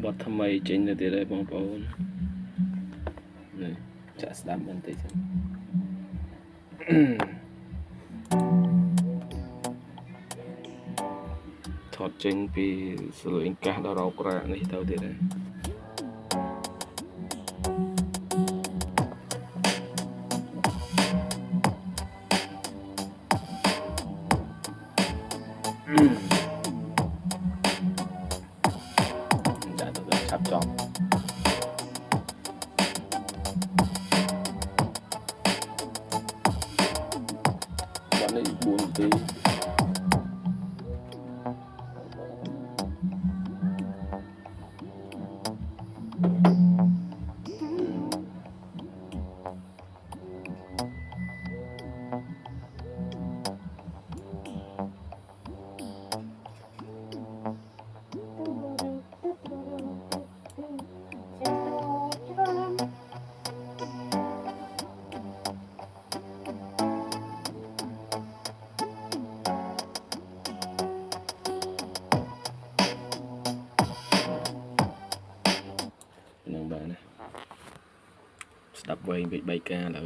bọt thầm mây trên là đây bóng bóng này chả đam bên tay xem thọt trên vì sự luyện cả đó đâu có ra này tao thì đây đã được sắp chọn bọn này buồn tí đập quay bị bay ca lại